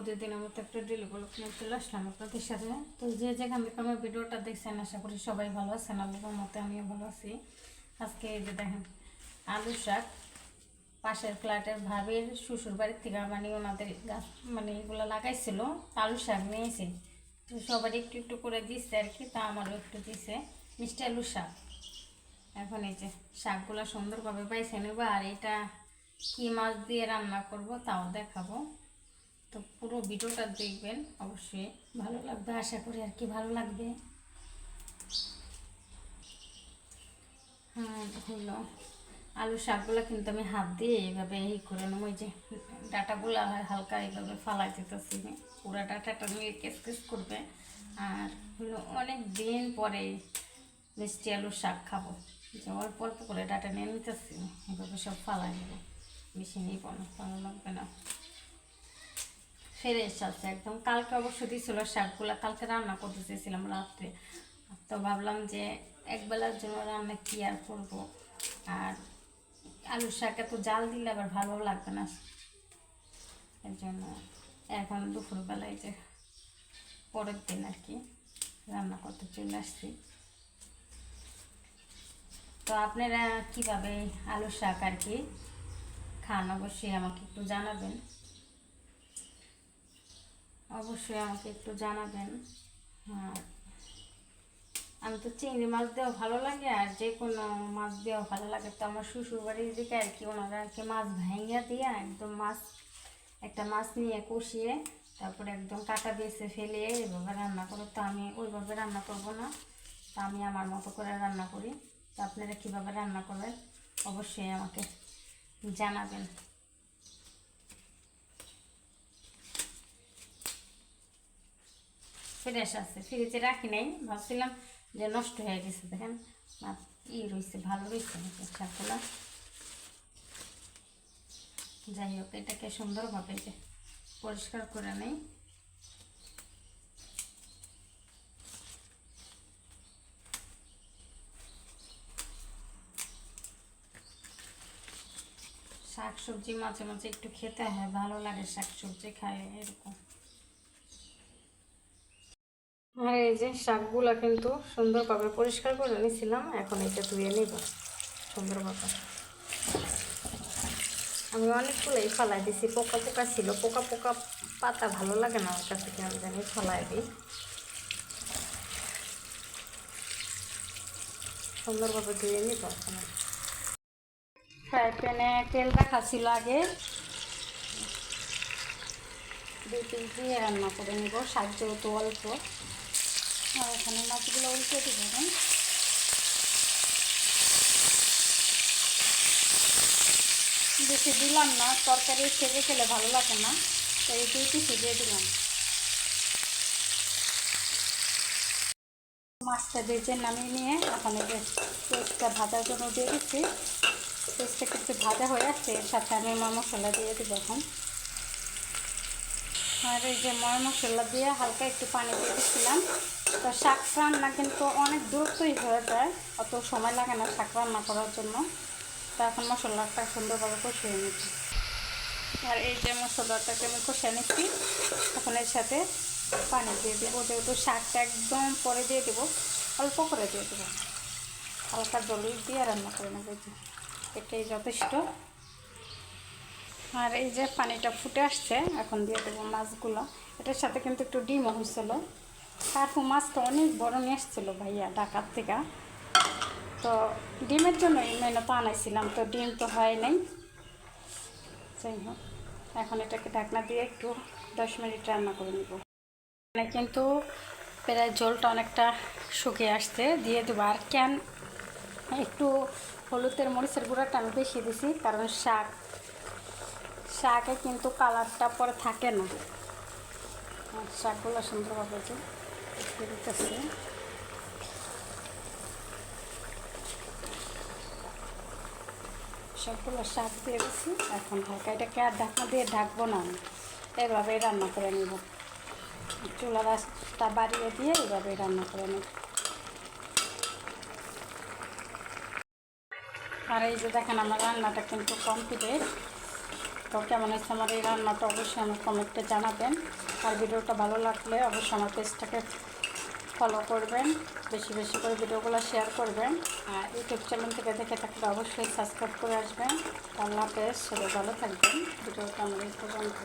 প্রতিদিনের মতো একটা ডেলি ব্লগ নিয়ে চলে আসলাম আপনাদের সাথে। তো যে যেখান থেকে আমার ভিডিওটা দেখছেন আশা করি সবাই ভালো আছেন, আল্লাহর মতে আমিও ভালো আছি। আজকে এই যে দেখেন আলু শাক, পাশের ফ্ল্যাটের ভাবির শ্বশুর বাড়ির থেকে মানে ওনাদের গাছ মানে এগুলো লাগাইছিল, আলু শাক নিয়েছি। তো সবারই একটু একটু করে দিচ্ছে আর কি, তা আমারও একটু দিছে মিষ্টি আলু শাক। এখন এই যে শাকগুলো সুন্দরভাবে বাইছে নেব, আর এটা কি মাছ দিয়ে রান্না করব তাও দেখাবো। তো পুরো ভিডিওটা দেখবেন, অবশ্যই ভালো লাগবে, আশা করি আর কি ভালো লাগবে। হ্যাঁ হলো আলু শাকগুলো কিন্তু আমি হাত দিয়ে এইভাবে করে নেবো। ওই যে ডাটাগুলো হালকা এইভাবে ফালাই দিতেছি, পুরো ডাটাটা নিয়ে কেস কেস করবে। আর হলো অনেক দিন পরে মিষ্টি আলুর শাক খাবো, যে অল্প অল্প করে ডাটা নিয়ে নিতেছি, এভাবে সব ফালাই দেবো, বেশি নিব না, ভালো লাগবে না। ফ্রেশ আছে একদম, কালকে অবশ্য দিয়েছিল শাকগুলা, কালকে রান্না করতে চেয়েছিলাম রাত্রে। তো ভাবলাম যে একবেলার জন্য রান্না কি আর করবো, আর আলুর শাক এত জাল দিলে আবার ভালো লাগবে না, এর জন্য এখন দুপুরবেলায় যে পরের দিন আর কি রান্না করতে চলে আসছি। তো আপনারা কীভাবে আলুর শাক আর কি খান অবশ্যই আমাকে একটু জানাবেন, অবশ্যই আমাকে একটু জানাবেন। আর আমি তো চিংড়ি মাছ দিয়েও ভালো লাগে, আর যে কোনো মাছ দিয়েও ভালো লাগে। তো আমার শ্বশুরবাড়ির দিকে আর কি ওনারা আর কি মাছ ভাঙিয়া দিয়ে একদম মাছ একটা মাছ নিয়ে কষিয়ে তারপরে একদম কাটা বেছে ফেলে এইভাবে রান্না করে। তো আমি ওইভাবে রান্না করব না, তো আমি আমার মতো করে রান্না করি। তো আপনারা কীভাবে রান্না করবেন অবশ্যই আমাকে জানাবেন। ফ্রেশ আছে, ফ্রিজে রাখি নাই, ভাবছিলাম যে নষ্ট হয়ে গেছে। দেখেন রয়েছে, ভালো রয়েছে শাকগুলো। যাই হোক, এটাকে সুন্দরভাবে যে পরিষ্কার করে নেই। শাক সবজি মাঝে মাঝে একটু খেতে হয়, ভালো লাগে শাক সবজি খায় এরকম। আর এই যে শাকগুলা কিন্তু সুন্দরভাবে পরিষ্কার করে নিয়েছিলাম, এখন এটা ধুয়ে নিব সুন্দরভাবে। আমি অনেকগুলোই ফালাই দিছি, পোকা পোকা ছিল, পোকা পোকা পাতা ভালো লাগে না আমার কাছে, কেন জানি ফালাই দিই। সুন্দরভাবে ধুয়ে নিব। ফ্রাই প্যানে তেল রাখা ছিল আগে, 2-3 দিয়ে রান্না করে নিব, শাক যেহেতু অল্প। আর এখানে মাছগুলো উল্টে দেব, বেশি দিলাম না, তরকারি ছেড়ে খেলে ভালো লাগে না, তো এই 2 পিস দিয়ে দিলাম। মাছটা ভেজে নামিয়ে নিয়ে এখন এই যে পেঁয়াজটা ভাজার জন্য দিয়ে দিচ্ছি। পেঁয়াজটা কিছু ভাজা হয়ে আসছে, এর সাথে আমি মশলা দিয়ে দিব এখন। আর এই যে মশলা দিয়ে হালকা একটু পানি দিয়ে দিচ্ছিলাম। তো শাক রান্না কিন্তু অনেক দ্রুতই হয়ে যায়, অত সময় লাগে না শাক রান্না করার জন্য। তো এখন মশলাটা সুন্দরভাবে কষিয়ে নিচ্ছি। আর এই যে মশলাটাকে আমি কষিয়ে নিচ্ছি, এখন এর সাথে পানি দিয়ে দেবো, যেহেতু শাকটা একদম পরে দিয়ে দেবো, অল্প করে দিয়ে দেবো, হালকা জল দিয়ে রান্না করে নেবো, এটাই যথেষ্ট। আর এই যে পানিটা ফুটে আসছে, এখন দিয়ে দেবো মাছগুলো। এটার সাথে কিন্তু একটু ডিমও হয়েছিলো, কার্পু মাছটা অনেক বড় নিয়ে এসেছিলো ভাইয়া ঢাকার থেকে, তো ডিমের জন্যই মেনু তো আনাইছিলাম, তো ডিম তো হয় নাই। যাই হোক, এখন এটাকে ঢাকনা দিয়ে একটু 10 মিনিট রান্না করে নেব। মানে কিন্তু প্রায় ঝোলটা অনেকটা শুকিয়ে আসছে, দিয়ে দেবো। আর কেন একটু হলুদের মরিচের গুঁড়াটা আমি বেশি দিছি, কারণ শাকে কিন্তু কালারটা পরে থাকে না। শাকগুলো সুন্দরভাবে দিয়ে দিতেছি। সবগুলো শাক দিয়ে দিচ্ছি, এখন হালকা এটাকে আর ঢাকনা দিয়ে ঢাকবো না, এভাবেই রান্না করে নেব। চুলা রাস্তা বাড়িয়ে দিয়ে এভাবেই রান্না করে নেব। আর এই যে দেখেন আমার রান্নাটা কিন্তু কমপ্লিট। তো কেমন হয়েছে আমার এই রান্নাটা অবশ্যই আমার কমেন্টে জানাবেন। আর ভিডিওটা ভালো লাগলে অবশ্যই আমার পেজটাকে ফলো করবেন, বেশি বেশি করে ভিডিওগুলো শেয়ার করবেন। আর ইউটিউব চ্যানেল থেকে দেখে থাকলে অবশ্যই সাবস্ক্রাইব করে আসবেন। আল্লাহ হাফেজ, সবাই ভালো থাকবেন। ভিডিওটা আমার এই পর্যন্ত।